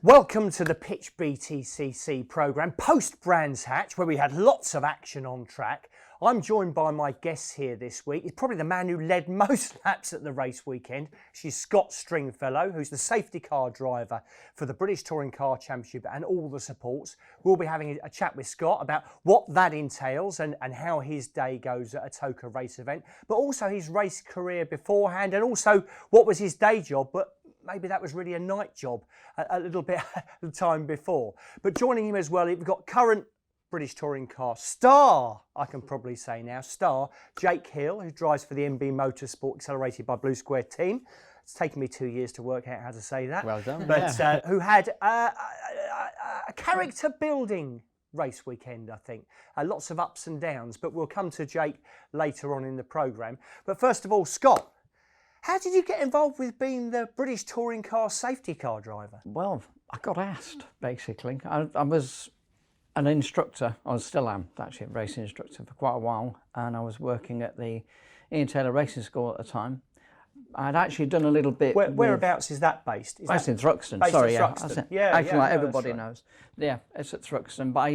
Welcome to the Pitch BTCC programme, post Brands Hatch, where we had lots of action on track. I'm joined by my guests here this week. He's probably the man who led most laps at the race weekend. She's Scott Stringfellow, who's the safety car driver for the British Touring Car Championship and all the supports. We'll be having a chat with Scott about what that entails and how his day goes at a TOCA race event, but also his race career beforehand, and also what was his day job, but maybe that was really a night job a little bit the time before. But joining him as well, we've got current British Touring Car star, I can probably say now, star Jake Hill, who drives for the MB Motorsport accelerated by Blue Square team. It's taken me 2 years to work out how to say that. Well done. But who had a character building race weekend, I think. Lots of ups and downs, but we'll come to Jake later on in the programme. But first of all, Scott, how did you get involved with being the British Touring Car safety car driver? Well, I got asked, basically. I was an instructor, I still am actually a racing instructor for quite a while, and I was working at the Ian Taylor Racing School at the time. I'd actually done a little bit. Whereabouts is that based? Based in Thruxton. Based Sorry, in Thruxton. Actually, like everybody right. knows. Yeah, it's at Thruxton. But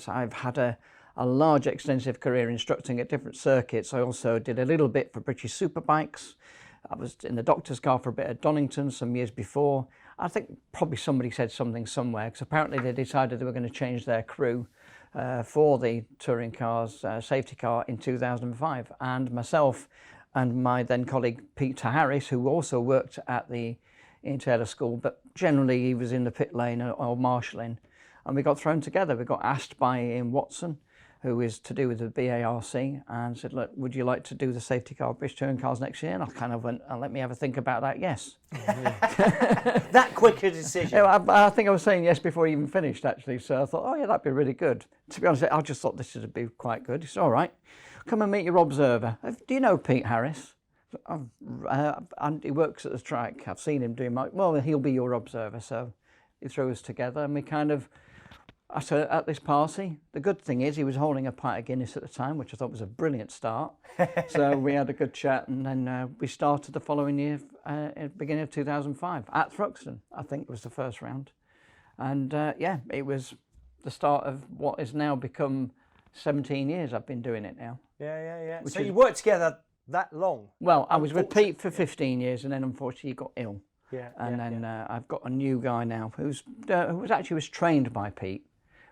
I've had a large, extensive career instructing at different circuits. I also did a little bit for British Superbikes. I was in the doctor's car for a bit at Donington some years before. I think probably somebody said something somewhere, because apparently they decided they were going to change their crew for the touring cars safety car in 2005. And myself and my then colleague Peter Harris, who also worked at the Ian Taylor School, but generally he was in the pit lane or marshalling, and we got thrown together. We got asked by Ian Watson, who is to do with the BARC, and said, look, would you like to do the safety car British Touring Cars next year? And I kind of went, let me have a think about that, yes. That quick a decision? Yeah, I think I was saying yes before he even finished, actually. So I thought, oh yeah, that'd be really good. To be honest, I just thought this would be quite good. He said, all right, come and meet your observer. Do you know Pete Harris? And he works at the track. I've seen him doing well, he'll be your observer. So he threw us together, and we kind of, so at this party, the good thing is he was holding a pint of Guinness at the time, which I thought was a brilliant start. So we had a good chat, and then we started the following year, at the beginning of 2005, at Thruxton, I think was the first round. And yeah, it was the start of what has now become 17 years I've been doing it now. Yeah. So you worked together that long? Well, I was with Pete for 15 years, and then unfortunately he got ill. And then I've got a new guy now who was trained by Pete,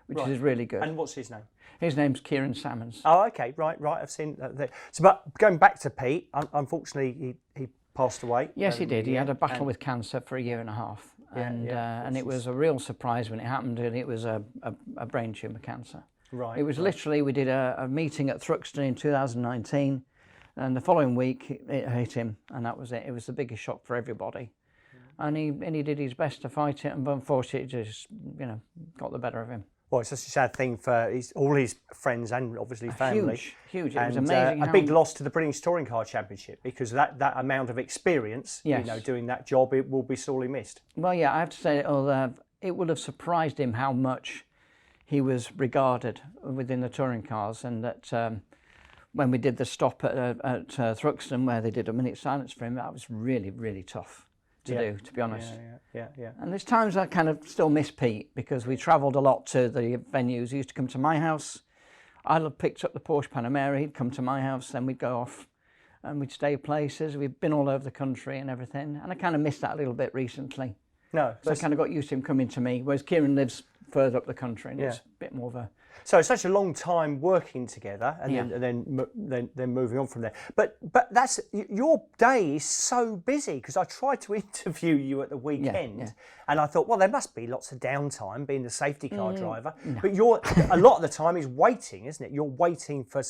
which is really good. And what's his name? His name's Kieran Salmons. Oh, okay, right. I've seen that there. So, but going back to Pete, unfortunately, he passed away. Yes, he did. He had a battle with cancer for 1.5 years, and it was a real surprise when it happened. And it was a brain tumour cancer. Right. It was literally, we did a meeting at Thruxton in 2019, and the following week it hit him, and that was it. It was the biggest shock for everybody. And he did his best to fight it, and unfortunately, it just got the better of him. Well, it's such a sad thing for all his friends and obviously family. Huge. It was amazing. A big loss to the British Touring Car Championship, because that amount of experience, doing that job, it will be sorely missed. Well, yeah, I have to say, it would have surprised him how much he was regarded within the touring cars, and that when we did the stop at Thruxton, where they did a minute silence for him, that was really, really tough to do, to be honest. Yeah. And there's times I kind of still miss Pete, because we travelled a lot to the venues. He used to come to my house. I picked up the Porsche Panamera. He'd come to my house, then we'd go off and we'd stay places. We've been all over the country and everything. And I kind of missed that a little bit recently. No. So I kind of got used to him coming to me, whereas Kieran lives further up the country, and it's a bit more of a... So it's such a long time working together, and then moving on from there. But that's, your day is so busy, because I tried to interview you at the weekend, and I thought, well, there must be lots of downtime being the safety car driver. No. But a lot of the time is waiting, isn't it? You're waiting for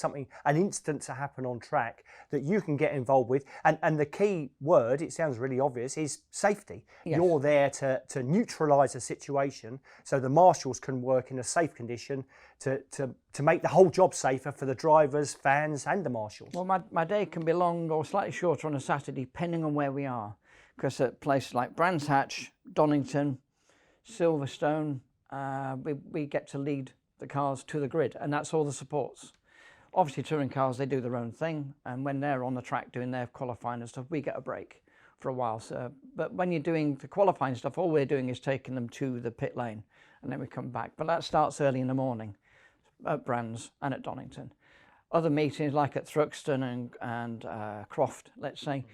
an incident to happen on track that you can get involved with, and the key word, it sounds really obvious, is safety. Yes. You're there to neutralise a situation so the marshals can work in a safe condition to make the whole job safer for the drivers, fans and the marshals. Well, my day can be long or slightly shorter on a Saturday, depending on where we are. Because at places like Brands Hatch, Donington, Silverstone, we get to lead the cars to the grid, and that's all the supports. Obviously, touring cars, they do their own thing, and when they're on the track doing their qualifying and stuff, we get a break for a while. So, but when you're doing the qualifying stuff, all we're doing is taking them to the pit lane, and then we come back. But that starts early in the morning at Brands and at Donington. Other meetings like at Thruxton and Croft, let's say,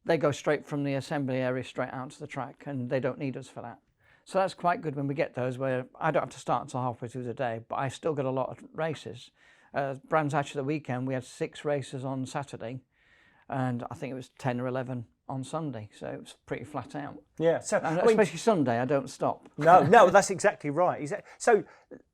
they go straight from the assembly area straight out to the track, and they don't need us for that. So that's quite good when we get those, where I don't have to start until halfway through the day, but I still get a lot of races. Brands Hatch of the weekend, we had 6 races on Saturday, and I think it was 10 or 11 on Sunday, so it was pretty flat out. Yeah, so and especially Sunday, I don't stop. No, that's exactly right. So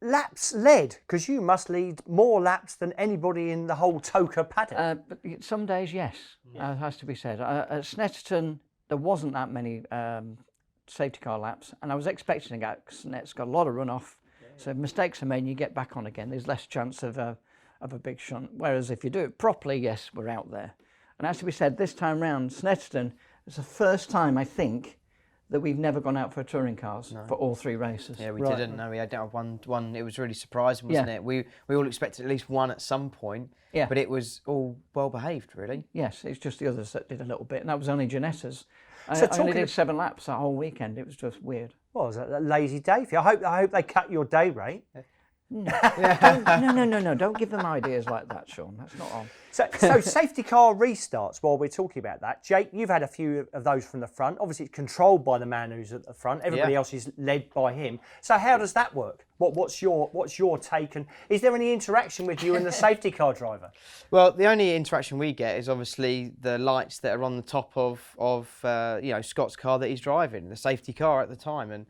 laps led, because you must lead more laps than anybody in the whole Toker paddock. But some days, yes, has to be said. At Snetterton, there wasn't that many safety car laps, and I was expecting to get, because Snet's got a lot of runoff, so if mistakes are made and you get back on again, there's less chance of a big shunt. Whereas if you do it properly, yes, we're out there. And as to be said, this time round, Snetterton, it's the first time, I think, that we've never gone out for touring cars for all 3 races. Yeah, we didn't. No, we had one. It was really surprising, wasn't it? We all expected at least one at some point. Yeah. But it was all well behaved, really. Yes, it's just the others that did a little bit, and that was only Janetta's. I only did 7 laps that whole weekend. It was just weird. Well, was that a lazy day for you? I hope they cut your day rate. No, no, don't give them ideas like that, Shaun. That's not on. So safety car restarts, while we're talking about that. Jake, you've had a few of those from the front. Obviously, it's controlled by the man who's at the front. Everybody else is led by him. So how does that work? What's your take? And is there any interaction with you and the safety car driver? Well, the only interaction we get is obviously the lights that are on the top of Scott's car that he's driving, the safety car at the time. And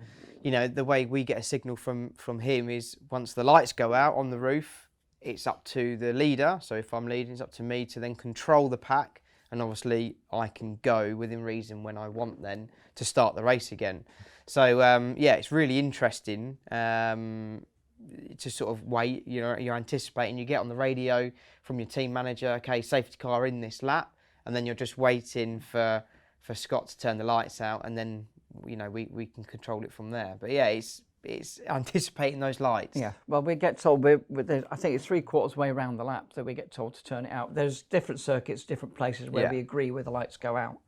the way we get a signal from him is once the lights go out on the roof, it's up to the leader. So if I'm leading, it's up to me to then control the pack. And obviously I can go within reason when I want then to start the race again. So it's really interesting to sort of wait. You're anticipating, you get on the radio from your team manager, okay, safety car in this lap. And then you're just waiting for Scott to turn the lights out, and then we can control it from there. But yeah, it's anticipating those lights. Yeah, well, we get told, I think it's 3/4 way around the lap that we get told to turn it out. There's different circuits, different places where we agree where the lights go out.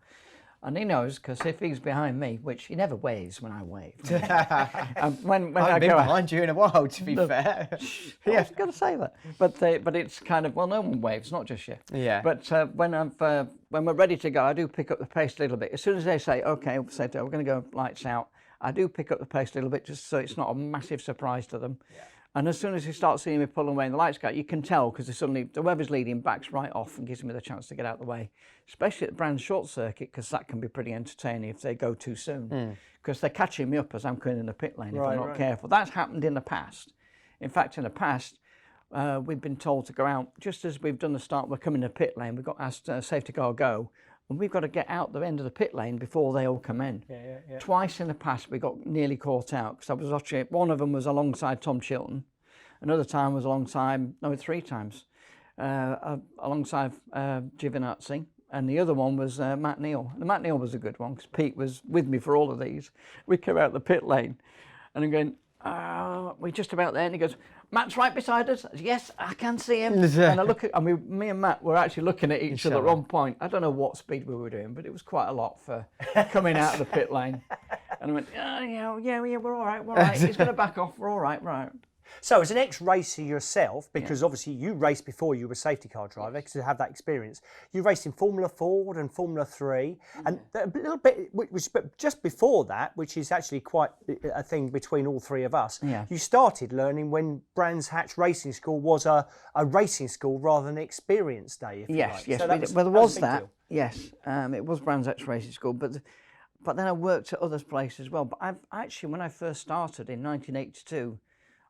And he knows, because if he's behind me, which he never waves when I wave. when I've been behind you in a while, to be fair. I was going to say that. But it's kind of, well, no one waves, not just you. Yeah. But when we're ready to go, I do pick up the pace a little bit. As soon as they say, okay, we're going to go lights out, I do pick up the pace a little bit just so it's not a massive surprise to them. Yeah. And as soon as you start seeing me pulling away and the lights go out, you can tell, because suddenly whoever's leading backs right off and gives me the chance to get out of the way. Especially at Brands short circuit, because that can be pretty entertaining if they go too soon. Because they're catching me up as I'm coming in the pit lane if I'm not careful. That's happened in the past. In fact, in the past, we've been told to go out, just as we've done the start, we're coming in the pit lane, we've got our safety car go, and we've got to get out the end of the pit lane before they all come in. Yeah. Twice in the past, we got nearly caught out, because I was watching, one of them was alongside Tom Chilton, another time was alongside, 3 times, alongside Giovinazzi, and the other one was Matt Neal. And Matt Neal was a good one, because Pete was with me for all of these. We came out the pit lane, and I'm going, we're just about there, and he goes, Matt's right beside us. Yes, I can see him. And I look at, me and Matt were actually looking at each other at one point. I don't know what speed we were doing, but it was quite a lot for coming out of the pit lane. And I went, yeah, we're all right. He's going to back off. We're all right. So as an ex-racer yourself, because obviously you raced before you were a safety car driver, because you have that experience, you raced in Formula Ford and Formula 3, and a little bit, but just before that, which is actually quite a thing between all 3 of us, you started learning when Brands Hatch Racing School was a racing school rather than an experience day, if you like. Yes, there was that. Yes, it was Brands Hatch Racing School, but then I worked at other places as well. But I've actually, when I first started in 1982,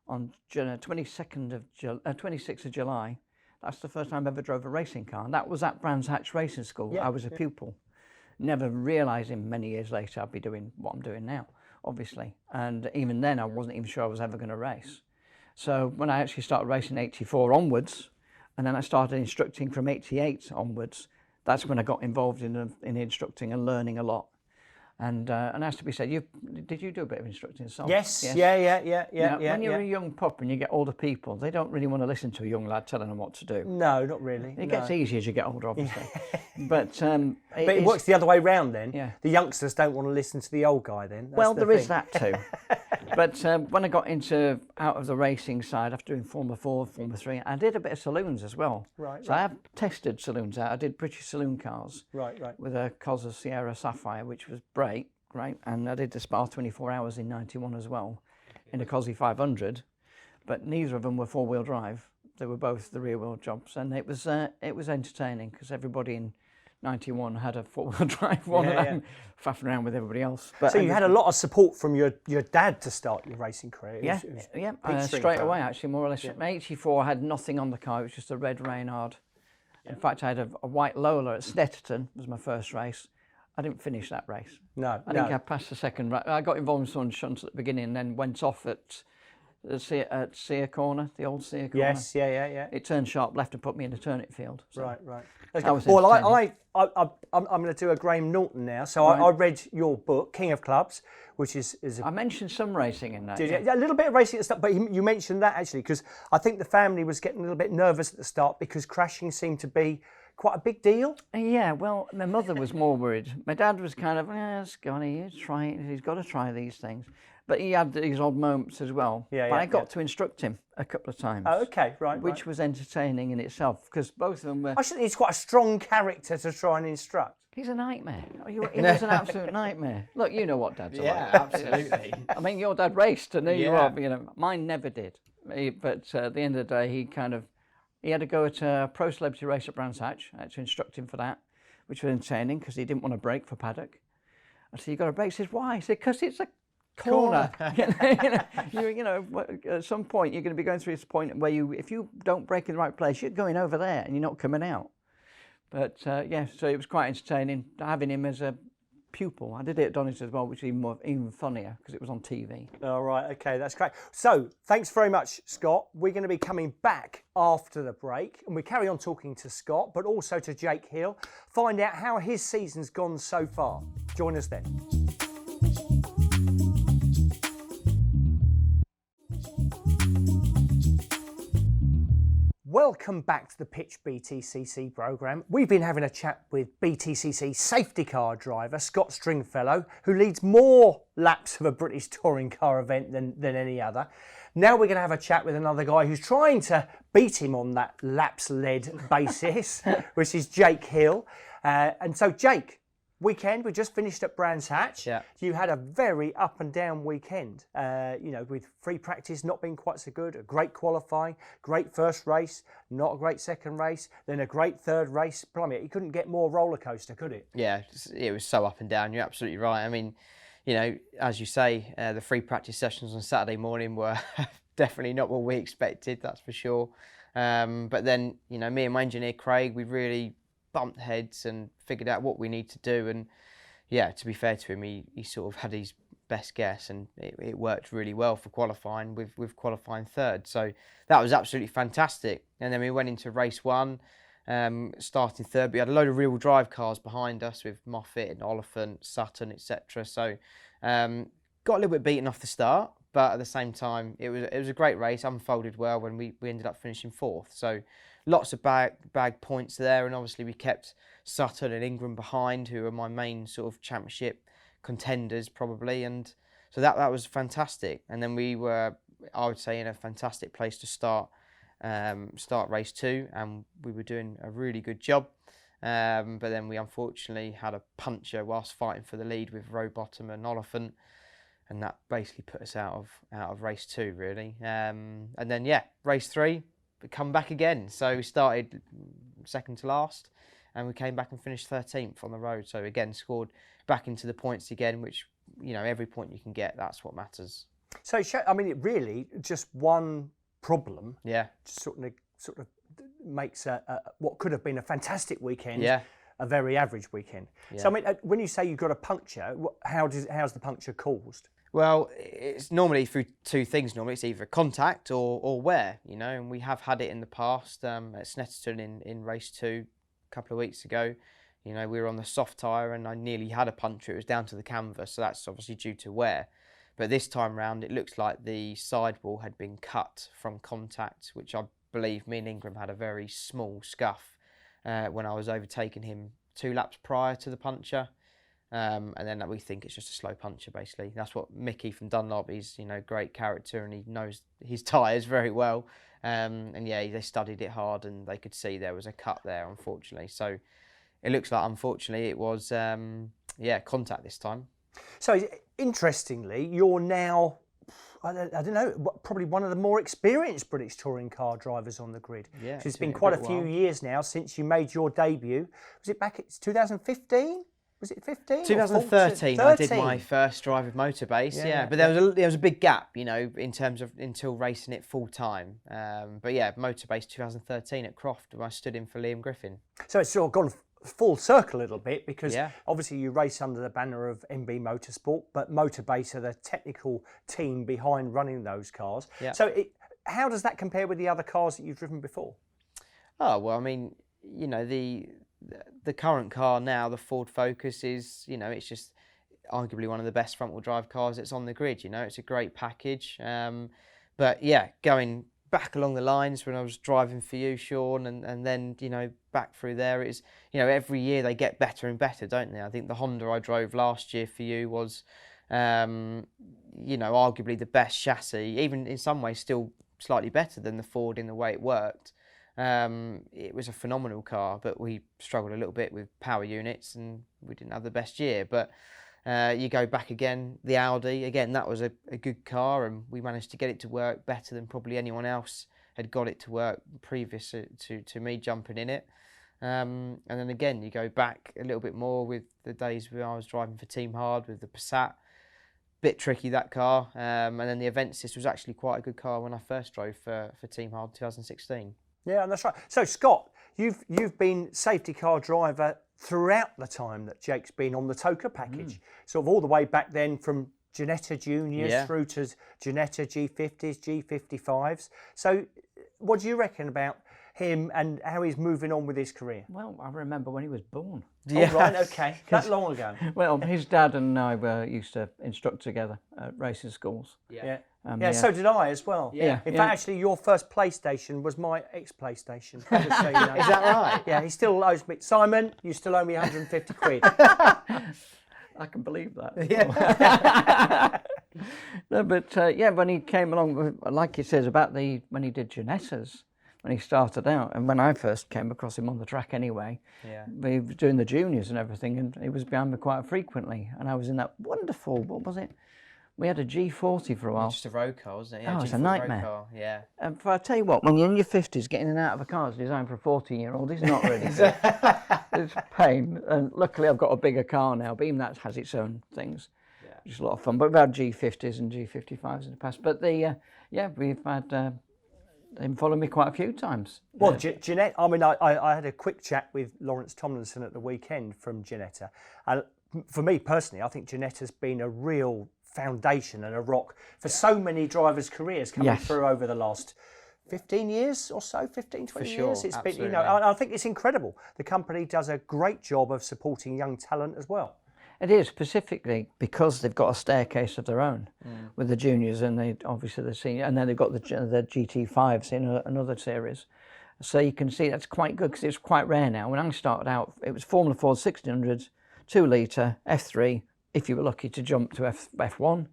on 26th of July, that's the first time I ever drove a racing car, and that was at Brands Hatch Racing School. I was a pupil, never realising many years later I'd be doing what I'm doing now, obviously. And even then I wasn't even sure I was ever going to race. So when I actually started racing 84 onwards, and then I started instructing from 88 onwards, that's when I got involved in instructing and learning a lot. And has to be said, did you do a bit of instructing yourself? Yes. Yeah. Now, when you're a young pup and you get older people, they don't really want to listen to a young lad telling them what to do. No, not really. It gets easier as you get older, obviously. But it works the other way round then. Yeah. The youngsters don't want to listen to the old guy then. That's there is that too. But when I got out of the racing side after doing Formula 4, Formula 3, I did a bit of saloons as well. Right. So I have tested saloons out. I did British saloon cars. Right. With a Cosworth Sierra Sapphire, which was great. And I did the Spa 24 Hours in '91 as well, in a Cosy 500, but neither of them were four-wheel drive. They were both the rear-wheel jobs, and it was entertaining because everybody in '91 had a four-wheel drive one, and I'm faffing around with everybody else. But so you had a lot of support from your dad to start your racing career. Straight away actually, more or less. In '84 I had nothing on the car. It was just a red Reynard. In fact, I had a white Lola at Snetterton. Was my first race. I didn't finish that race. No, I think I passed the second race. I got involved in some shunts at the beginning and then went off at Sear Corner, the old Sear Corner. Yes, yeah. It turned sharp left and put me in the turnip field. So Right. well, I'm going to do a Graham Norton now. So I read your book, King of Clubs, which is I mentioned some racing in that. A little bit of racing at the start, but you mentioned that actually because I think the family was getting a little bit nervous at the start because crashing seemed to be quite a big deal. Yeah, well, my mother was more worried. My dad was kind of, Scotty, he's got to try these things. But he had these odd moments as well. But I got to instruct him a couple of times. Oh, okay, right. Which was entertaining in itself, because both of them were... I think he's quite a strong character to try and instruct. He's a nightmare. He was an absolute nightmare. Look, you know what dads are like. Yeah, absolutely. I mean, your dad raced, and there you are. Mine never did. But at the end of the day, he had to go at a pro celebrity race at Brands Hatch. I had to instruct him for that, which was entertaining because he didn't want to brake for paddock. I said, "You got to brake." He says, "Why?" I said, "Because it's a corner." At some point you're going to be going through this point where if you don't brake in the right place, you're going over there and you're not coming out. But so it was quite entertaining having him as a pupil. I did it at Donington as well, which is even funnier because it was on TV. All right, okay, that's great. So, thanks very much, Scott. We're going to be coming back after the break, and we carry on talking to Scott, but also to Jake Hill, find out how his season's gone so far. Join us then. Welcome back to the Pitch BTCC programme. We've been having a chat with BTCC safety car driver Scott Stringfellow, who leads more laps of a British touring car event than any other. Now we're going to have a chat with another guy who's trying to beat him on that laps-led basis, which is Jake Hill. And so, Jake, weekend, we just finished at Brands Hatch. Yeah. You had a very up and down weekend, with free practice not being quite so good, a great qualifying, great first race, not a great second race, then a great third race. Blimey, it couldn't get more roller coaster, could it? Yeah, it was so up and down. You're absolutely right. I mean, as you say, the free practice sessions on Saturday morning were definitely not what we expected, that's for sure. But then, me and my engineer Craig, we really bumped heads and figured out what we need to do. And to be fair to him, he sort of had his best guess, and it worked really well for qualifying with qualifying third. So that was absolutely fantastic. And then we went into race one, starting third. We had a load of rear-wheel drive cars behind us with Moffat and Oliphant, Sutton, etc. So got a little bit beaten off the start, but at the same time, it was a great race, unfolded well when we ended up finishing fourth. So lots of bag points there, and obviously we kept Sutton and Ingram behind, who are my main sort of championship contenders probably, and so that was fantastic. And then we were, I would say, in a fantastic place to start race two, and we were doing a really good job. But then we unfortunately had a puncture whilst fighting for the lead with Rowbottom and Oliphant, and that basically put us out of race two really. And then race three, we come back again. So we started second to last, and we came back and finished 13th on the road. So again, scored back into the points again, which, every point you can get, that's what matters. So, it really just one problem. Yeah. Sort of makes what could have been a fantastic weekend. Yeah. A very average weekend. Yeah. So, when you say you got a puncture, how's the puncture caused? Well, it's normally through two things. Normally, it's either contact or wear, and we have had it in the past at Snetterton in race two a couple of weeks ago. You know, we were on the soft tyre and I nearly had a puncture. It was down to the canvas, so that's obviously due to wear. But this time round, it looks like the sidewall had been cut from contact, which I believe me and Ingram had a very small scuff when I was overtaking him 2 laps prior to the puncture. And then we think it's just a slow puncture, basically. That's what Mickey from Dunlop, he's, you know, great character and he knows his tyres very well. And yeah, they studied it hard and they could see there was a cut there, unfortunately. So it looks like, unfortunately, it was, contact this time. So interestingly, you're now, I don't know, probably one of the more experienced British touring car drivers on the grid. Yeah, So it's been quite a few years now since you made your debut. Was it back? It's 2015. Was it 15? 2013, I did my first drive with Motorbase. Yeah, but there was a big gap, you know, in terms of until racing it full time. But yeah, Motorbase 2013 at Croft, where I stood in for Liam Griffin. So it's sort of gone full circle a little bit because obviously you race under the banner of MB Motorsport, but Motorbase are the technical team behind running those cars. Yeah. So how does that compare with the other cars that you've driven before? Oh, well, I mean, you know, the current car now, the Ford Focus is, you know, it's just arguably one of the best front-wheel drive cars that's on the grid. You know, it's a great package. But yeah, going back along the lines when I was driving for you, Shaun, and then, you know, back through there, it's, you know, every year they get better and better, don't they? I think the Honda I drove last year for you was, you know, arguably the best chassis, even in some ways still slightly better than the Ford in the way it worked. It was a phenomenal car, but we struggled a little bit with power units and we didn't have the best year. But you go back again, the Audi, again, that was a good car and we managed to get it to work better than probably anyone else had got it to work previous to me jumping in it. And then again, you go back a little bit more with the days when I was driving for Team Hard with the Passat. Bit tricky, that car. And then the Avensis was actually quite a good car when I first drove for Team Hard 2016. Yeah, that's right. So Scott, you've been safety car driver throughout the time that Jake's been on the Toka package. Sort of all the way back then from Ginetta Juniors through to Ginetta G50s, G55s. So what do you reckon about him and how he's moving on with his career? Well, I remember when he was born. Yeah. Oh, right, okay. That long ago. Well, his dad and I used to instruct together at racing schools. Yeah. So did I as well. Yeah. In fact, actually, your first PlayStation was my ex-PlayStation. Just so you know. Is that right? Yeah, he still owes me. Simon, you still owe me 150 quid. I can believe that. Yeah. No, but when he came along, like he says about when he did Ginettas, when he started out, and when I first came across him on the track anyway, we were doing the juniors and everything, and he was behind me quite frequently, and I was in that wonderful, what was it? We had a G40 for a while. Just a road car, wasn't it? Yeah, it's a nightmare. Car. Yeah. And I tell you what, when you're in your 50s, getting in and out of a car is designed for a 14-year-old is not really good. It's a pain. And luckily I've got a bigger car now, but even that has its own things. Yeah. Which is a lot of fun. But we've had G50s and G55s in the past. But we've had him follow me quite a few times. Well, Ginetta, I mean, I had a quick chat with Lawrence Tomlinson at the weekend from Ginetta. And for me personally, I think Ginetta's been a real foundation and a rock for so many drivers' careers coming through over the last 15 years or so, 15, 20 years. It's absolutely. been, you know, I think it's incredible. The company does a great job of supporting young talent as well. It is, specifically because they've got a staircase of their own with the juniors and they obviously the senior, and then they've got the GT5s in another series. So you can see that's quite good because it's quite rare now. When I started out, it was Formula Ford 1600s, 2 litre, F3, if you were lucky to jump to F1,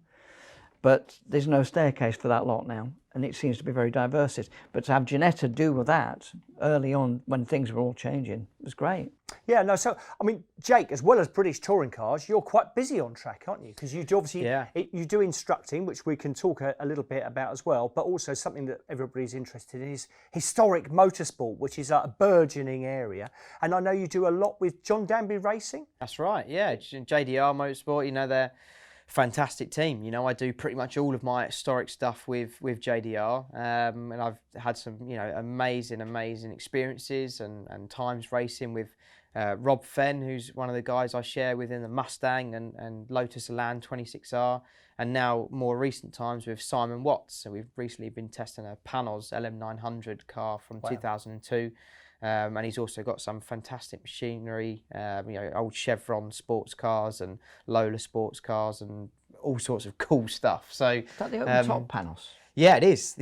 but there's no staircase for that lot now, and it seems to be very diverse. But to have Ginetta do with that early on when things were all changing was great. Yeah, no, so, I mean, Jake, as well as British touring cars, you're quite busy on track, aren't you? Because you do obviously, you do instructing, which we can talk a little bit about as well, but also something that everybody's interested in is historic motorsport, which is a burgeoning area. And I know you do a lot with John Danby Racing. That's right, yeah. JDR Motorsport, you know, they're fantastic team. You know, I do pretty much all of my historic stuff with JDR, and I've had some, you know, amazing experiences and times racing with Rob Fenn, who's one of the guys I share with in the Mustang and Lotus Elan 26R, and now more recent times with Simon Watts. So we've recently been testing a Panos LM900 car from 2002. And he's also got some fantastic machinery, old Chevron sports cars and Lola sports cars and all sorts of cool stuff. So Is that the open top panels? Yeah, it is.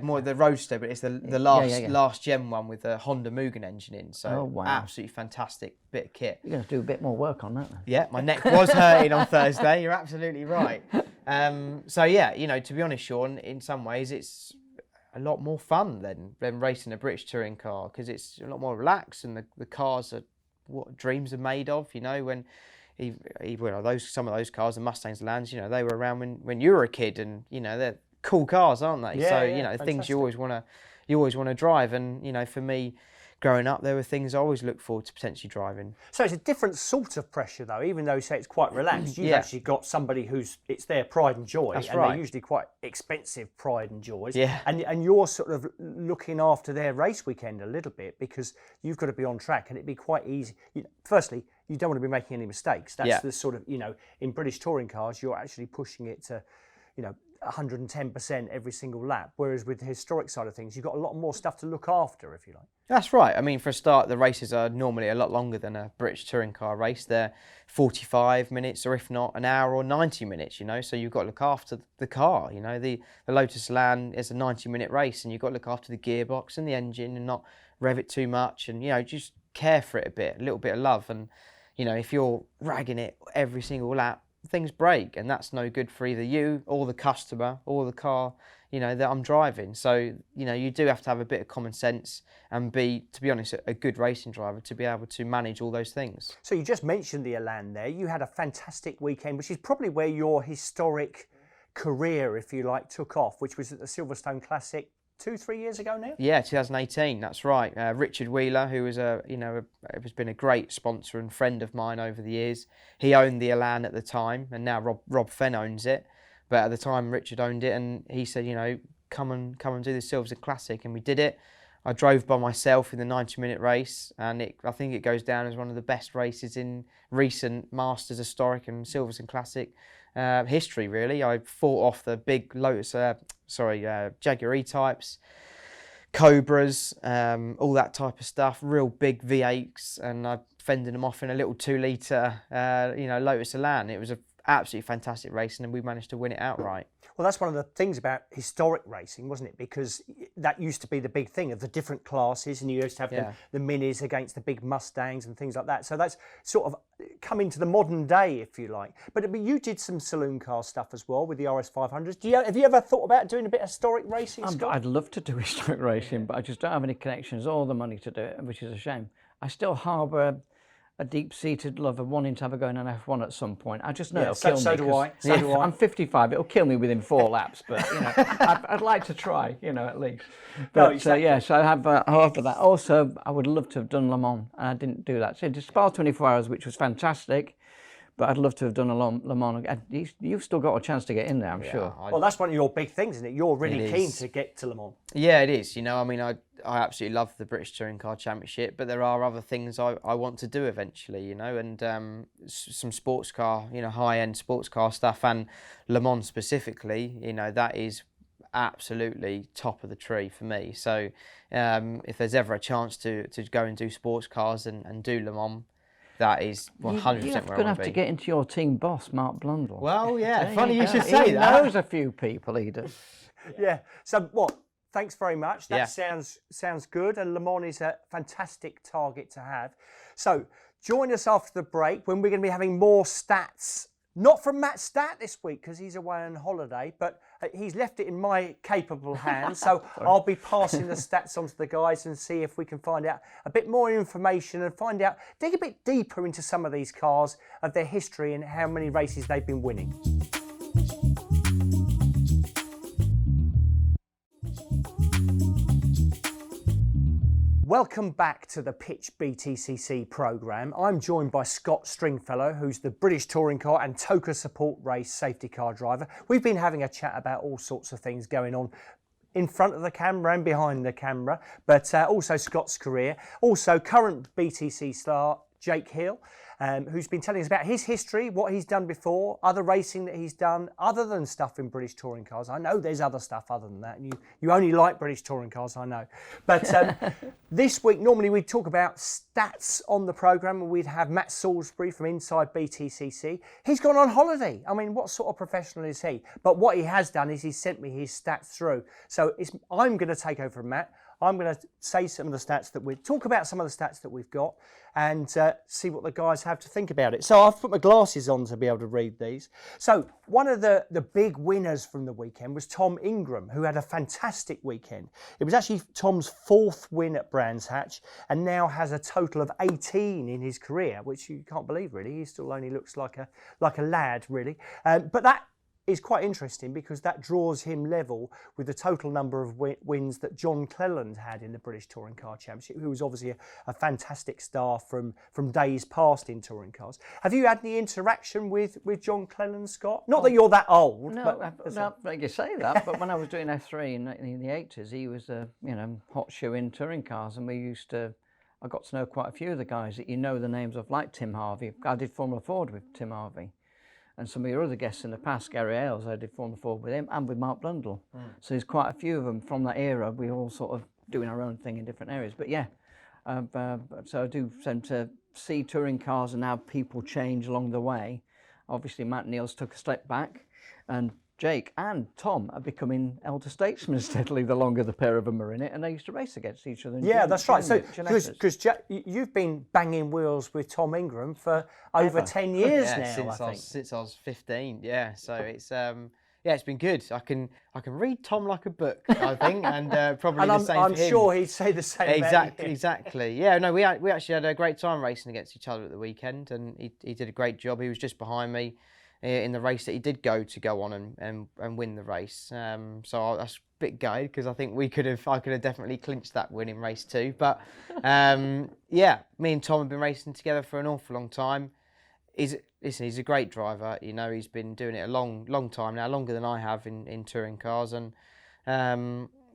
More the Roadster, but it's the last gen one with the Honda Mugen engine in. So absolutely fantastic bit of kit. You're going to do a bit more work on that then. Yeah, my neck was hurting on Thursday. You're absolutely right. To be honest, Shaun, in some ways it's a lot more fun than racing a British touring car, because it's a lot more relaxed and the cars are what dreams are made of. When some of those cars, the Mustangs, the Lands, they were around when you were a kid, and they're cool cars, aren't they? Things you always want to drive. And for me, growing up, there were things I always looked forward to potentially driving. So it's a different sort of pressure, though. Even though you say it's quite relaxed, you've actually got somebody it's their pride and joy. That's and right. They're usually quite expensive pride and joys. Yeah. And you're sort of looking after their race weekend a little bit, because you've got to be on track, and it'd be quite easy. Firstly, you don't want to be making any mistakes. That's the sort of, in British touring cars, you're actually pushing it to, 110% every single lap, whereas with the historic side of things, you've got a lot more stuff to look after, if you like. That's right. I mean, for a start, the races are normally a lot longer than a British touring car race. They're 45 minutes, or if not, an hour or 90 minutes, so you've got to look after the car. The Lotus Elan is a 90-minute race, and you've got to look after the gearbox and the engine and not rev it too much, and, just care for it a little bit of love. And, if you're ragging it every single lap, things break, and that's no good for either you or the customer or the car that I'm driving. So you do have to have a bit of common sense and be, to be honest, a good racing driver to be able to manage all those things. So you just mentioned the Elan there. You had a fantastic weekend, which is probably where your historic career, if you like, took off, which was at the Silverstone Classic 2-3 years ago now. Yeah, 2018. That's right. Richard Wheeler, who was has been a great sponsor and friend of mine over the years. He owned the Elan at the time, and now Rob Fenn owns it. But at the time, Richard owned it, and he said, come and do the Silverstone Classic, and we did it. I drove by myself in the 90-minute race, and I think it goes down as one of the best races in recent Masters, Historic, and Silverstone Classic history, really. I fought off the big Jaguar E-types, Cobras, all that type of stuff, real big V8s, and I fended them off in a little 2-litre, Lotus Elan. It was an absolutely fantastic race, and we managed to win it outright. Well, that's one of the things about historic racing, wasn't it? Because that used to be the big thing of the different classes, and you used to have the minis against the big Mustangs and things like that. So that's sort of come into the modern day, if you like. But you did some saloon car stuff as well with the RS500s. Have you ever thought about doing a bit of historic racing, Scott? I'd love to do historic racing, but I just don't have any connections or the money to do it, which is a shame. I still harbour a deep-seated love of wanting to have a go in an F1 at some point. I just know it'll kill me. So do I. I'm 55. It'll kill me within 4 laps, but I'd like to try, at least. But exactly. So I have harbour that. Also, I would love to have done Le Mans, and I didn't do that. So just Spa 24 Hours, which was fantastic. But I'd love to have done a Le Mans. You've still got a chance to get in there, I'm sure. Well, that's one of your big things, isn't it? You're really keen to get to Le Mans. Yeah, it is. I absolutely love the British Touring Car Championship, but there are other things I want to do eventually, and some sports car, high-end sports car stuff, and Le Mans specifically, that is absolutely top of the tree for me. So if there's ever a chance to go and do sports cars and do Le Mans, that is 100% where I want to be. You're going to have to get into your team boss, Mark Blundell. Well, yeah, funny you should say that. He knows a few people, he does. Yeah. So what? Thanks very much. That sounds good, and Le Mans is a fantastic target to have. So join us after the break when we're going to be having more stats. Not from Matt Stat this week because he's away on holiday, but he's left it in my capable hands. So I'll be passing the stats on to the guys and see if we can find out a bit more information and dig a bit deeper into some of these cars, of their history and how many races they've been winning. Welcome back to the Pitch BTCC programme. I'm joined by Scott Stringfellow, who's the British Touring Car and TOCA Support Race safety car driver. We've been having a chat about all sorts of things going on in front of the camera and behind the camera, but also Scott's career. Also current BTC star Jake Hill, who's been telling us about his history, what he's done before, other racing that he's done, other than stuff in British touring cars. I know there's other stuff other than that, and you only like British touring cars, I know. But this week, normally we'd talk about stats on the programme, and we'd have Matt Salisbury from inside BTCC. He's gone on holiday. I mean, what sort of professional is he? But what he has done is he's sent me his stats through. So I'm going to take over from Matt. I'm going to say some of the stats talk about some of the stats that we've got and see what the guys have to think about it. So I've put my glasses on to be able to read these. So one of the big winners from the weekend was Tom Ingram, who had a fantastic weekend. It was actually Tom's 4th win at Brands Hatch and now has a total of 18 in his career, which you can't believe really. He still only looks like a lad really. But that is quite interesting because that draws him level with the total number of wins that John Cleland had in the British Touring Car Championship, who was obviously a fantastic star from days past in touring cars. Have you had any interaction with John Cleland, Scott? Not that you're that old. No, not like you say that, but when I was doing F3 in the 80s, he was a hot shoe in touring cars, and I got to know quite a few of the guys that you know the names of, like Tim Harvey. I did Formula Ford with Tim Harvey. And some of your other guests in the past, Gary Ailes, I did Formula Ford with him, and with Mark Blundell. So there's quite a few of them from that era. We all sort of doing our own thing in different areas. But yeah, so I do tend to see touring cars and how people change along the way. Obviously, Matt Neals took a step back, and Jake and Tom are becoming elder statesmen steadily the longer the pair of them are in it, and they used to race against each other. Yeah, that's right. So, because you've been banging wheels with Tom Ingram for over 10 years now, since I was 15. Yeah, so it's it's been good. I can read Tom like a book, I think, and probably the same I'm for him. sure he'd say the same. Exactly. Yeah, no, we actually had a great time racing against each other at the weekend, and he did a great job. He was just behind me in the race that he did go on and win the race. So that's a bit gutted because I think I could have definitely clinched that win in race 2. But yeah, me and Tom have been racing together for an awful long time. He's a great driver. He's been doing it a long time now, longer than I have in touring cars, and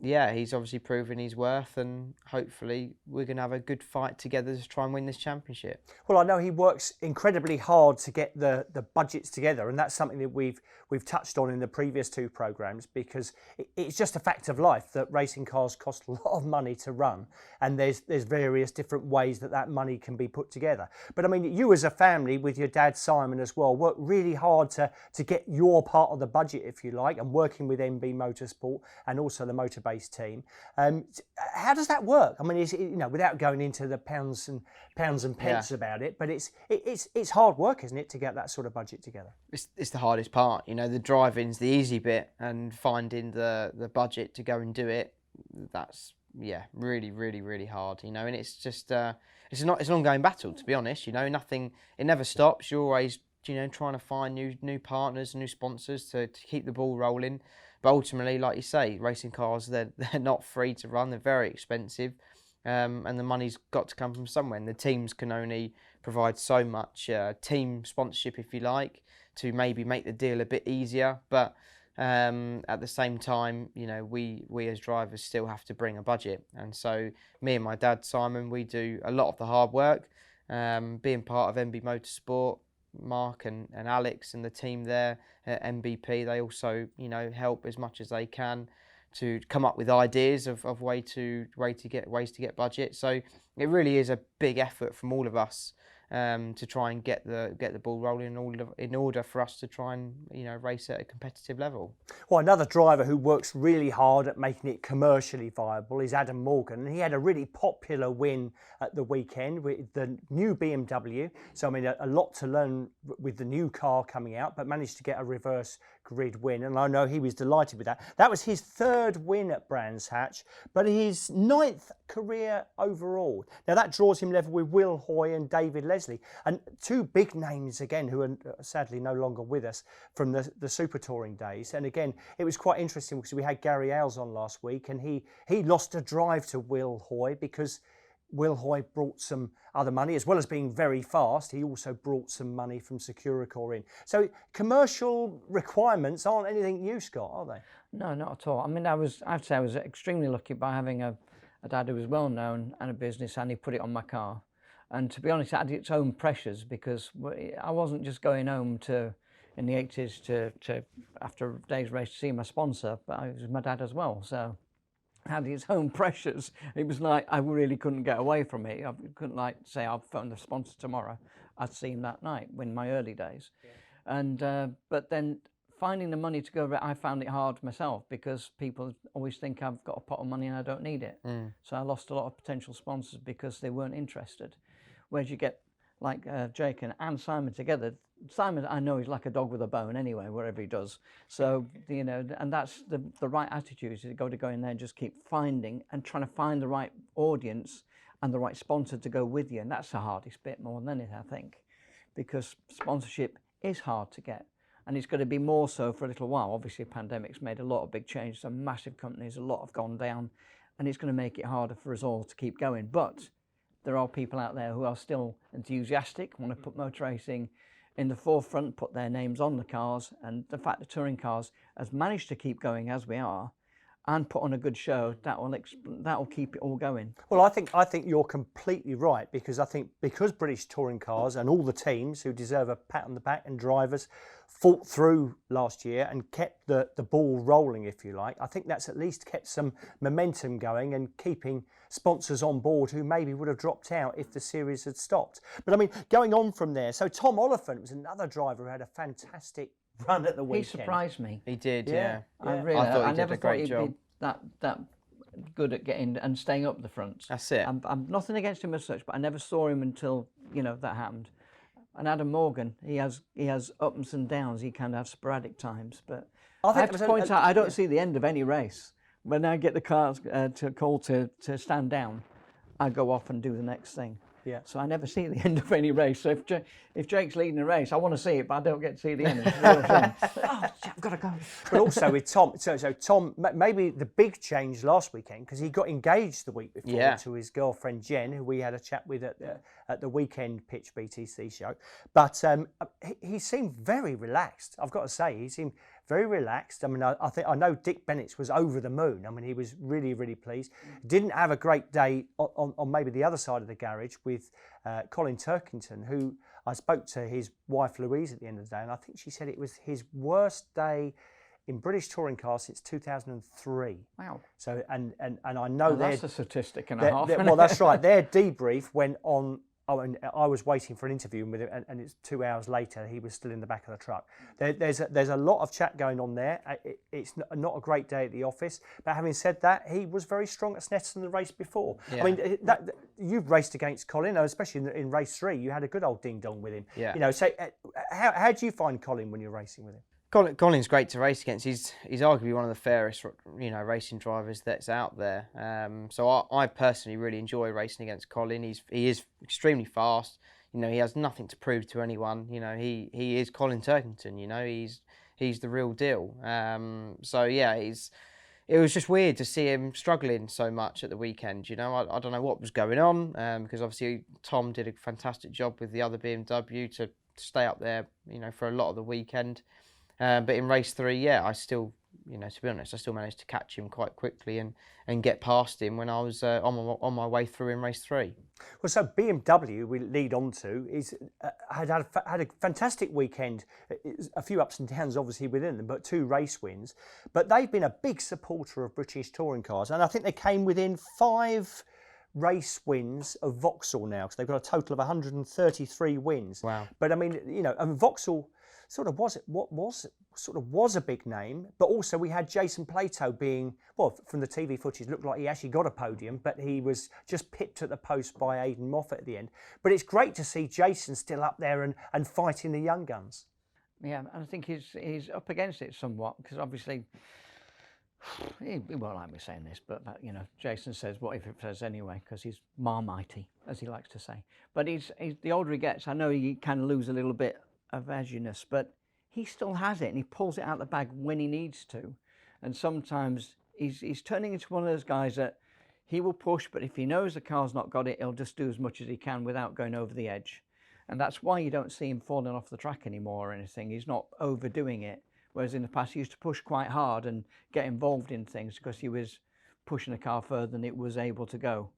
yeah, he's obviously proven his worth, and hopefully we're going to have a good fight together to try and win this championship. Well, I know he works incredibly hard to get the budgets together, and that's something that we've touched on in the previous 2 programmes, because it's just a fact of life that racing cars cost a lot of money to run, and there's various different ways that money can be put together. But I mean, you as a family with your dad Simon as well worked really hard to get your part of the budget, if you like, and working with MB Motorsport and also the Motorbase team. How does that work? I mean, without going into the pounds and pence about it, but it's hard work, isn't it, to get that sort of budget together? It's the hardest part. The driving's the easy bit, and finding the budget to go and do it, that's really, really, really hard. And it's just it's an ongoing battle, to be honest. Nothing, it never stops. You're always trying to find new partners, new sponsors to keep the ball rolling. But ultimately, like you say, racing cars, they're not free to run. They're very expensive, and the money's got to come from somewhere. And the teams can only provide so much team sponsorship, if you like, to maybe make the deal a bit easier. But at the same time, we as drivers still have to bring a budget. And so me and my dad, Simon, we do a lot of the hard work, being part of MB Motorsport. Mark and Alex and the team there at MBP, they also help as much as they can to come up with ideas of ways to get budget. So it really is a big effort from all of us to try and get the ball rolling in order for us to try and race at a competitive level. Well, another driver who works really hard at making it commercially viable is Adam Morgan, and he had a really popular win at the weekend with the new BMW. So I mean, a lot to learn with the new car coming out, but managed to get a reverse grid win, and I know he was delighted with that. That was his 3rd win at Brands Hatch, but his 9th career overall. Now that draws him level with Will Hoy and David Leslie, and 2 big names again who are sadly no longer with us from the Super Touring days. And again, it was quite interesting because we had Gary Ailes on last week, and he lost a drive to Will Hoy because Will Hoy brought some other money, as well as being very fast. He also brought some money from Securicor in. So commercial requirements aren't anything new, Scott, are they? No, not at all. I mean, I'd say I was extremely lucky by having a dad who was well known and a business, and he put it on my car. And to be honest, it had its own pressures, because I wasn't just going home in the 80s to after a day's race to see my sponsor, but it was my dad as well. So it had its own pressures. It was like I really couldn't get away from it. I couldn't like say I'll phone the sponsor tomorrow. I'd see him that night in my early days. Yeah. And but then finding the money to go, I found it hard myself, because people always think I've got a pot of money and I don't need it. So I lost a lot of potential sponsors because they weren't interested. Whereas you get like Jake and Simon together. Simon, I know, he's like a dog with a bone anyway, wherever he does. So, you know, and that's the right attitude. You've got to go in there and just keep finding and trying to find the right audience and the right sponsor to go with you. And that's the hardest bit more than anything, I think, because sponsorship is hard to get. And it's going to be more so for a little while. Obviously, the pandemic's made a lot of big changes. Some massive companies, a lot have gone down, and it's going to make it harder for us all to keep going. But there are people out there who are still enthusiastic, want to put motor racing in the forefront, put their names on the cars, and the fact that touring cars has managed to keep going as we are and put on a good show, that will keep it all going. Well, I think you're completely right, because I think because British touring cars and all the teams who deserve a pat on the back and drivers fought through last year and kept the ball rolling, if you like, I think that's at least kept some momentum going and keeping sponsors on board who maybe would have dropped out if the series had stopped. But I mean, going on from there, so Tom Oliphant was another driver who had a fantastic run at the weekend. He surprised me. He did, yeah. I never thought he'd be that good at getting and staying up the front. That's it. I'm nothing against him as such, but I never saw him until, you know, that happened. And Adam Morgan, he has ups and downs. He can have sporadic times, but I have to point out, I don't see the end of any race. When I get the cars to call to stand down, I go off and do the next thing. Yeah. So I never see the end of any race. So if Jake's leading a race, I want to see it, but I don't get to see the end. I've got to go. But also with Tom, so Tom, maybe the big change last weekend, because he got engaged the week before to his girlfriend Jen, who we had a chat with at the weekend pitch BTC show. But he seemed very relaxed. I've got to say, he seemed very relaxed. I mean, I know Dick Bennett's was over the moon. I mean, he was really, really pleased. Didn't have a great day on maybe the other side of the garage with Colin Turkington, who I spoke to his wife Louise at the end of the day, and I think she said it was his worst day in British touring cars since 2003. Wow. So and I know that's a statistic and a half. Well, that's right. Their debrief went on. Oh, and I was waiting for an interview with him, and it's 2 hours later. He was still in the back of the truck. There's a lot of chat going on there. It's not a great day at the office. But having said that, he was very strong at Snetterton the race before. Yeah. I mean, you've raced against Colin, especially in race 3. You had a good old ding dong with him. Yeah. You know, so how do you find Colin when you're racing with him? Colin's great to race against. He's arguably one of the fairest, racing drivers that's out there. So I personally really enjoy racing against Colin. He is extremely fast. You know, he has nothing to prove to anyone. You know, he is Colin Turkington. You know, he's the real deal. So yeah, it was just weird to see him struggling so much at the weekend. You know, I don't know what was going on, because obviously Tom did a fantastic job with the other BMW to stay up there. You know, for a lot of the weekend. But in race 3, I still, to be honest, I still managed to catch him quite quickly and get past him when I was on my way through in race 3. Well, so BMW, we lead on to, had a fantastic weekend. A few ups and downs, obviously, within them, but 2 race wins. But they've been a big supporter of British touring cars, and I think they came within 5 race wins of Vauxhall now, because they've got a total of 133 wins. Wow! But I mean, and Vauxhall sort of was a big name, but also we had Jason Plato being, well, from the TV footage, looked like he actually got a podium, but he was just pipped at the post by Aidan Moffat at the end. But it's great to see Jason still up there and fighting the young guns. Yeah, and I think he's up against it somewhat, because obviously he won't like me saying this, but Jason says what if it says anyway, because he's marmitey, as he likes to say. But he's the older he gets, I know he can lose a little bit of edginess, but he still has it, and he pulls it out of the bag when he needs to. And sometimes he's turning into one of those guys that he will push, but if he knows the car's not got it, he'll just do as much as he can without going over the edge. And that's why you don't see him falling off the track anymore or anything. He's not overdoing it. Whereas in the past, he used to push quite hard and get involved in things because he was pushing the car further than it was able to go.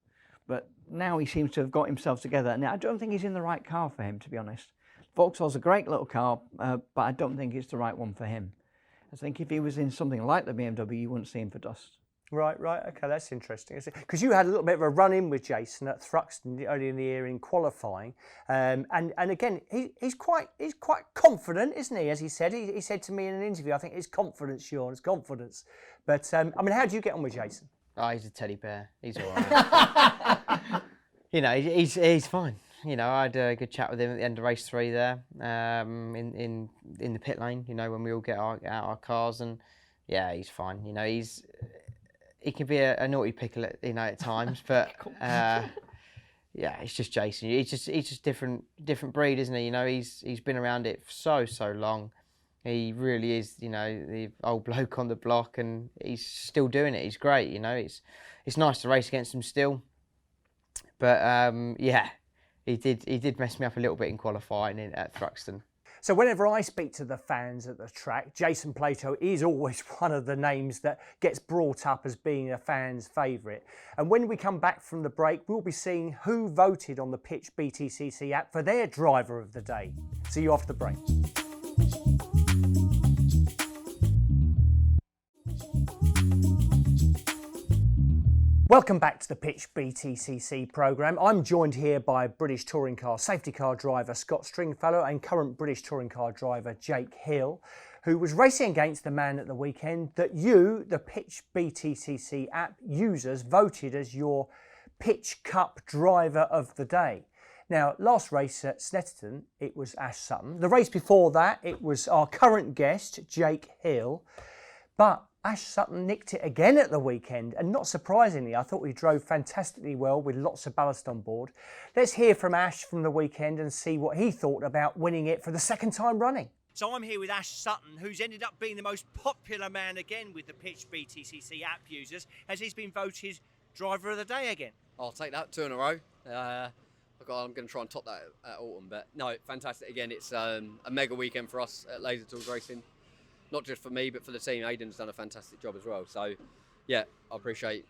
but now he seems to have got himself together. And I don't think he's in the right car for him, to be honest. Vauxhall's a great little car, but I don't think it's the right one for him. I think if he was in something like the BMW, you wouldn't see him for dust. Right. Okay, that's interesting. Because you had a little bit of a run-in with Jason at Thruxton early in the year in qualifying, and again, he's quite confident, isn't he? As he said, he said to me in an interview, I think it's confidence, Shaun, it's confidence. But I mean, how do you get on with Jason? Oh, he's a teddy bear. He's all right. You know, he's fine. You know, I had a good chat with him at the end of race 3 there, in the pit lane. You know, when we all get out our cars, and yeah, he's fine. You know, he can be a naughty pickle at times, but yeah, it's just Jason. He's just different breed, isn't he? You know, he's been around it for so long. He really is, you know, the old bloke on the block, and he's still doing it. He's great. You know, it's nice to race against him still, but yeah, he did mess me up a little bit in qualifying at Thruxton. So whenever I speak to the fans at the track, Jason Plato is always one of the names that gets brought up as being a fan's favourite. And when we come back from the break, we'll be seeing who voted on the Pitch BTCC app for their driver of the day. See you after the break. Welcome back to the Pitch BTCC programme. I'm joined here by British Touring Car safety car driver Scott Stringfellow and current British Touring Car driver Jake Hill, who was racing against the man at the weekend that you, the Pitch BTCC app users, voted as your Pitch Cup driver of the day. Now, last race at Snetterton, it was Ash Sutton. The race before that, it was our current guest, Jake Hill. But Ash Sutton nicked it again at the weekend, and not surprisingly, I thought he drove fantastically well with lots of ballast on board. Let's hear from Ash from the weekend and see what he thought about winning it for the second time running. So I'm here with Ash Sutton, who's ended up being the most popular man again with the Pitch BTCC app users, as he's been voted driver of the day again. I'll take that 2 in a row. I'm going to try and top that at Alton, but no, fantastic again. It's a mega weekend for us at Laser Tools Racing. Not just for me, but for the team. Aidan's done a fantastic job as well. So, yeah, I appreciate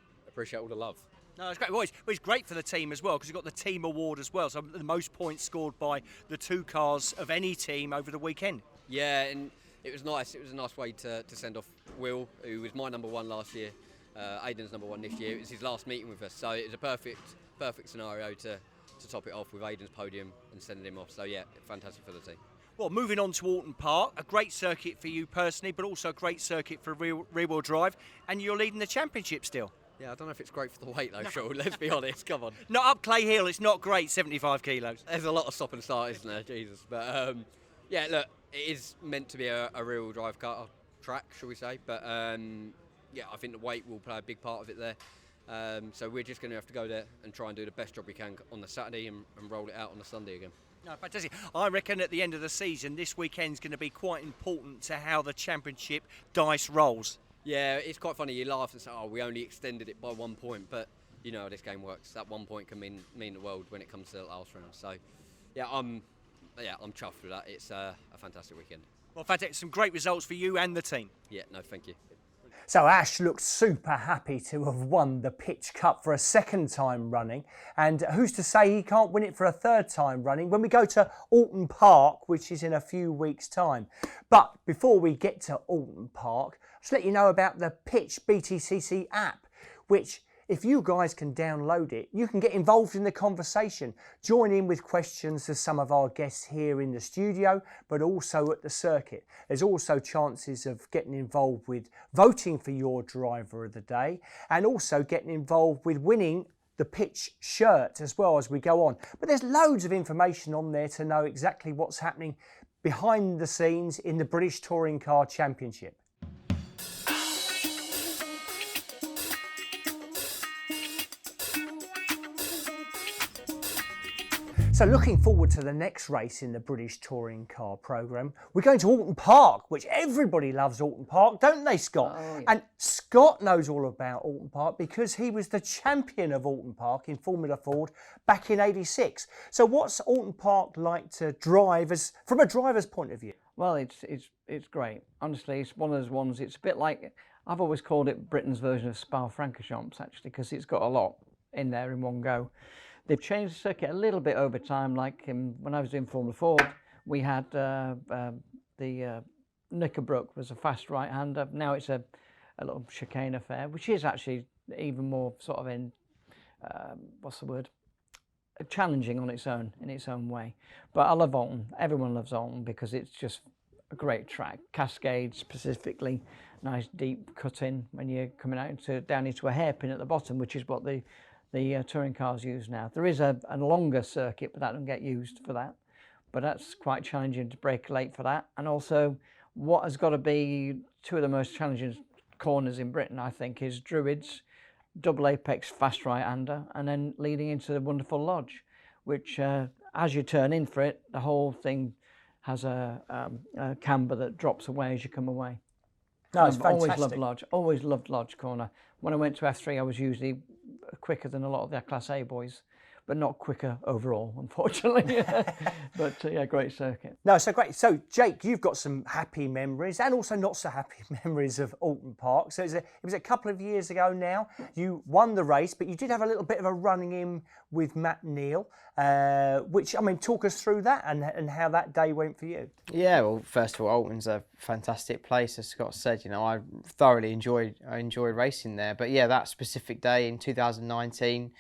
all the love. No, it's great. Well, it's great for the team as well, because you've got the team award as well. So the most points scored by the 2 cars of any team over the weekend. Yeah, and it was nice. It was a nice way to send off Will, who was my number 1 last year. Aidan's number 1 this year. It was his last meeting with us, so it was a perfect scenario to top it off with Aidan's podium and sending him off. So yeah, fantastic for the team. Well, moving on to Alton Park, a great circuit for you personally, but also a great circuit for rear-wheel drive, and you're leading the championship still. Yeah, I don't know if it's great for the weight though, Shaun. Let's be honest. Come on. Not up Clay Hill. It's not great, 75 kilos. There's a lot of stop and start, isn't there? Jesus. But yeah, look, it is meant to be a rear-wheel drive car track, shall we say? But yeah, I think the weight will play a big part of it there. So we're just going to have to go there and try and do the best job we can on the Saturday and roll it out on the Sunday again. No, fantastic. I reckon at the end of the season, this weekend's going to be quite important to how the championship dice rolls. Yeah, it's quite funny. You laugh and say, "Oh, we only extended it by 1 point," but you know how this game works. That 1 point can mean the world when it comes to the last round. So, yeah, I'm chuffed with that. It's a fantastic weekend. Well, fantastic. Some great results for you and the team. Yeah, no, thank you. So Ash looked super happy to have won the Pitch Cup for a second time running, and who's to say he can't win it for a third time running when we go to Alton Park, which is in a few weeks' time. But before we get to Alton Park, just let you know about the Pitch BTCC app, which if you guys can download it, you can get involved in the conversation, join in with questions to some of our guests here in the studio, but also at the circuit. There's also chances of getting involved with voting for your driver of the day, and also getting involved with winning the Pitch shirt as well as we go on. But there's loads of information on there to know exactly what's happening behind the scenes in the British Touring Car Championship. So looking forward to the next race in the British Touring Car programme, we're going to Alton Park, which everybody loves Alton Park, don't they, Scott? Oh, yeah. And Scott knows all about Alton Park because he was the champion of Alton Park in Formula Ford back in '86. So what's Alton Park like to drive from a driver's point of view? Well, it's great. Honestly, it's one of those ones. It's a bit like, I've always called it Britain's version of Spa-Francorchamps, actually, because it's got a lot. in there in one go. They've changed the circuit a little bit over time. Like when I was doing Formula Ford, we had the Knickerbrook was a fast right-hander. Now it's a little chicane affair, which is actually even more sort of in, what's the word? Challenging on its own, in its own way. But I love Alton. Everyone loves Alton because it's just a great track. Cascades specifically, nice deep cut-in when you're coming out down into a hairpin at the bottom, which is what the touring cars use now. There is a longer circuit, but that doesn't get used for that. But that's quite challenging to brake late for that. And also, what has got to be two of the most challenging corners in Britain, I think, is Druids, double apex fast right-hander, and then leading into the wonderful Lodge, which as you turn in for it, the whole thing has a camber that drops away as you come away. No, it's fantastic. Always loved Lodge. Always loved Lodge corner. When I went to F3, I was usually quicker than a lot of their Class A boys, but not quicker overall, unfortunately. But yeah, great circuit. No, so great. So Jake, you've got some happy memories and also not so happy memories of Alton Park. So it was a couple of years ago now. You won the race, but you did have a little bit of a running in with Matt Neal, which, I mean, talk us through that and how that day went for you. Yeah, well, first of all, Alton's a fantastic place, as Scott said. You know, I thoroughly enjoy racing there. But yeah, that specific day in 2019.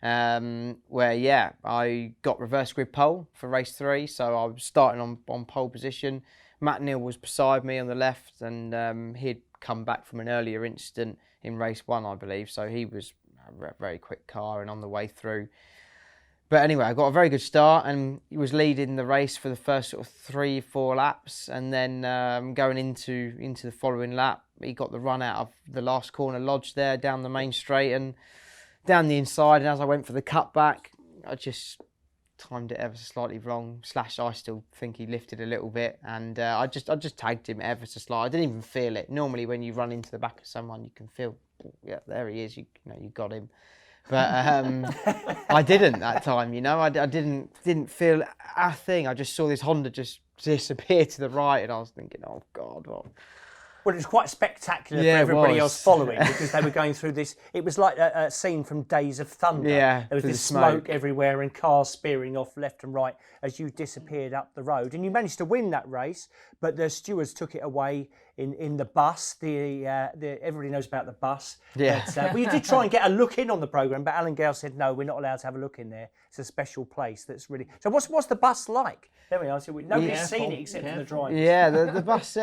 Where I got reverse grid pole for race 3, so I was starting on pole position. Matt Neal was beside me on the left, and he'd come back from an earlier incident in race 1, I believe, so he was a very quick car and on the way through. But anyway, I got a very good start, and he was leading the race for the first sort of 3-4 laps, and then going into the following lap, he got the run out of the last corner Lodge there down the main straight and down the inside, and as I went for the cutback, I just timed it ever so slightly wrong. / I still think he lifted a little bit, and I just tagged him ever so slightly. I didn't even feel it. Normally, when you run into the back of someone, you can feel, yeah, there he is. You know, you got him. But I didn't that time. You know, I didn't feel a thing. I just saw this Honda just disappear to the right, and I was thinking, oh God, what? Well, it was quite spectacular for everybody else following because they were going through this. It was like a scene from Days of Thunder. Yeah, there was this smoke everywhere and cars spearing off left and right as you disappeared up the road. And you managed to win that race, but the stewards took it away in the bus. Everybody knows about the bus. Yeah. But, well, you did try and get a look in on the programme, but Alan Gale said, no, we're not allowed to have a look in there. It's a special place that's really... So what's the bus like? There we are. So nobody's seen it except for the drivers. Yeah, the bus,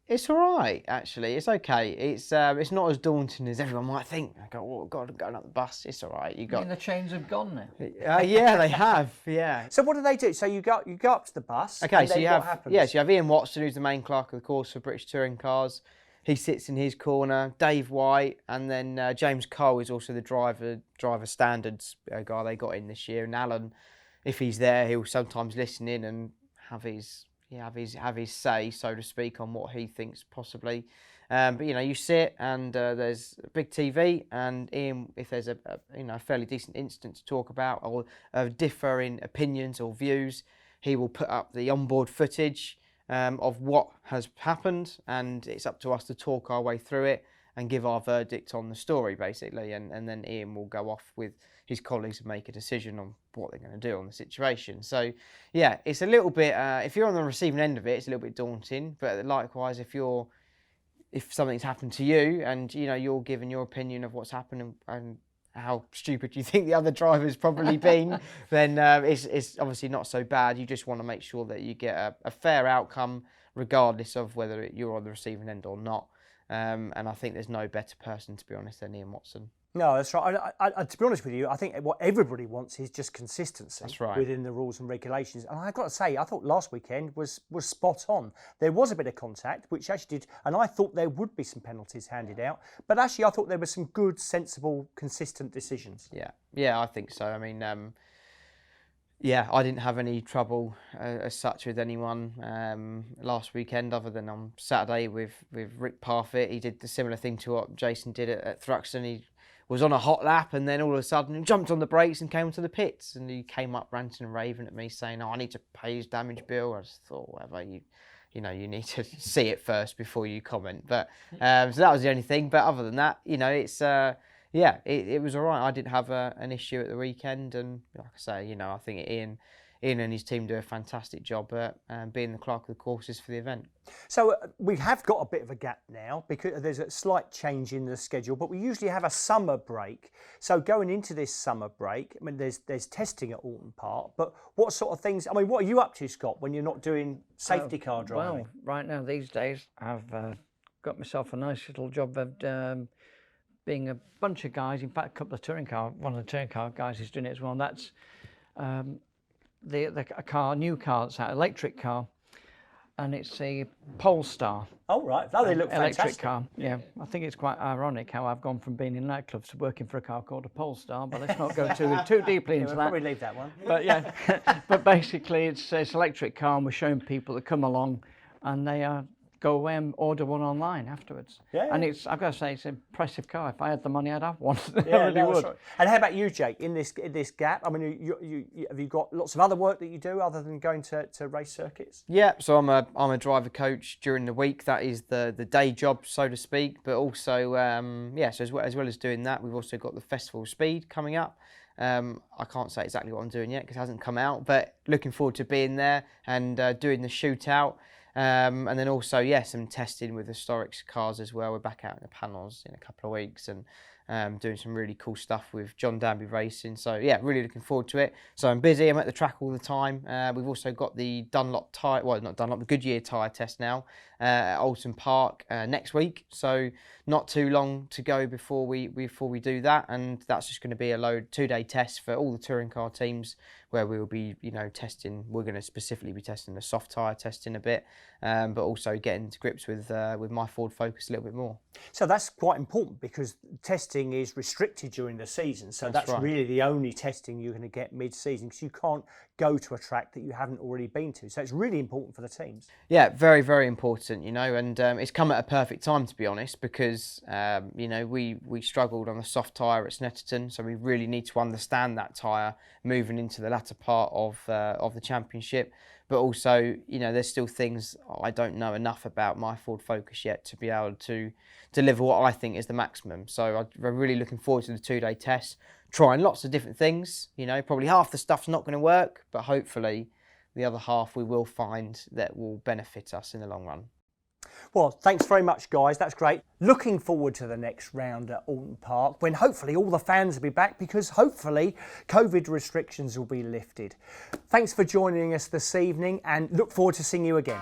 it's all right, actually. It's okay. It's not as daunting as everyone might think. I go, oh God, I'm going up the bus. It's all right. The chains have gone now. Yeah, they have. Yeah. So what do they do? So you go up to the bus. Okay, so what happens? so you have Ian Watson, who's the main clerk of the course for British Touring Cars. He sits in his corner. Dave White, and then James Cole is also the driver standards guy they got in this year. And Alan, if he's there, he'll sometimes listen in and have his say, so to speak, on what he thinks possibly. But you know, you sit and there's a big TV, and Ian, if there's a fairly decent incident to talk about or differing opinions or views, he will put up the onboard footage of what has happened, and it's up to us to talk our way through it and give our verdict on the story, basically. And then Ian will go off with his colleagues and make a decision on what they're going to do on the situation. So, yeah, it's a little bit, if you're on the receiving end of it, it's a little bit daunting. But likewise, if something's happened to you and, you know, you're giving your opinion of what's happened and how stupid you think the other driver's probably been, then it's obviously not so bad. You just want to make sure that you get a fair outcome, regardless of whether you're on the receiving end or not. And I think there's no better person, to be honest, than Ian Watson. No, that's right. I, to be honest with you, I think what everybody wants is just consistency within the rules and regulations. And I've got to say, I thought last weekend was spot on. There was a bit of contact, which actually did, and I thought there would be some penalties handed out. But actually, I thought there were some good, sensible, consistent decisions. Yeah, I think so. I mean, I didn't have any trouble as such with anyone last weekend, other than on Saturday with Rick Parfitt. He did the similar thing to what Jason did at Thruxton. He was on a hot lap, and then all of a sudden he jumped on the brakes and came to the pits, and he came up ranting and raving at me saying, "Oh, I need to pay his damage bill." I just thought, whatever, you need to see it first before you comment. But so that was the only thing. But other than that, it's yeah, it was all right. I didn't have an issue at the weekend, and like I say, you know, I think Ian and his team do a fantastic job at being the clerk of the courses for the event. So we have got a bit of a gap now because there's a slight change in the schedule, but we usually have a summer break. So going into this summer break, I mean, there's testing at Alton Park, but what sort of things, I mean, what are you up to, Scott, when you're not doing safety car driving? Well, right now, these days, I've got myself a nice little job of being a bunch of guys, in fact, a couple of one of the touring car guys is doing it as well, and that's a new car, it's an electric car, and it's a Polestar. Oh, right. Oh, they look electric fantastic. car. Yeah, I think it's quite ironic how I've gone from being in nightclubs to working for a car called a Polestar, but let's not go too deeply into We'll that. probably leave that one. But yeah, but basically it's electric car, and we're showing people that come along, and they go away and order one online afterwards. Yeah. And I've got to say, it's an impressive car. If I had the money, I'd have one. I Yeah, really no, that's would. right. And how about you, Jake, in this gap? I mean, you have you got lots of other work that you do other than going to race circuits? Yeah, so I'm a driver coach during the week. That is the day job, so to speak. But also, so as well as doing that, we've also got the Festival of Speed coming up. I can't say exactly what I'm doing yet because it hasn't come out, but looking forward to being there and doing the shootout. And then also, some testing with historic cars as well. We're back out in the panels in a couple of weeks and doing some really cool stuff with John Danby Racing. So, really looking forward to it. So I'm busy. I'm at the track all the time. We've also got the the Goodyear tyre test now at Alton Park next week. So not too long to go before we do that. And that's just going to be a 2-day test for all the touring car teams, where we will be, testing. We're going to specifically be testing the soft tyre testing a bit, but also getting to grips with my Ford Focus a little bit more. So that's quite important because testing is restricted during the season. So that's right. really the only testing you're going to get mid-season because you can't go to a track that you haven't already been to. So it's really important for the teams. Yeah, very, very important, and it's come at a perfect time, to be honest, because, we struggled on the soft tyre at Snetterton, so we really need to understand that tyre moving into the latter part of the championship. But also, there's still things I don't know enough about my Ford Focus yet to be able to deliver what I think is the maximum. So I'm really looking forward to the 2-day test, trying lots of different things. Probably half the stuff's not going to work, but hopefully the other half we will find that will benefit us in the long run. Well, thanks very much, guys. That's great. Looking forward to the next round at Alton Park when hopefully all the fans will be back because hopefully COVID restrictions will be lifted. Thanks for joining us this evening and look forward to seeing you again.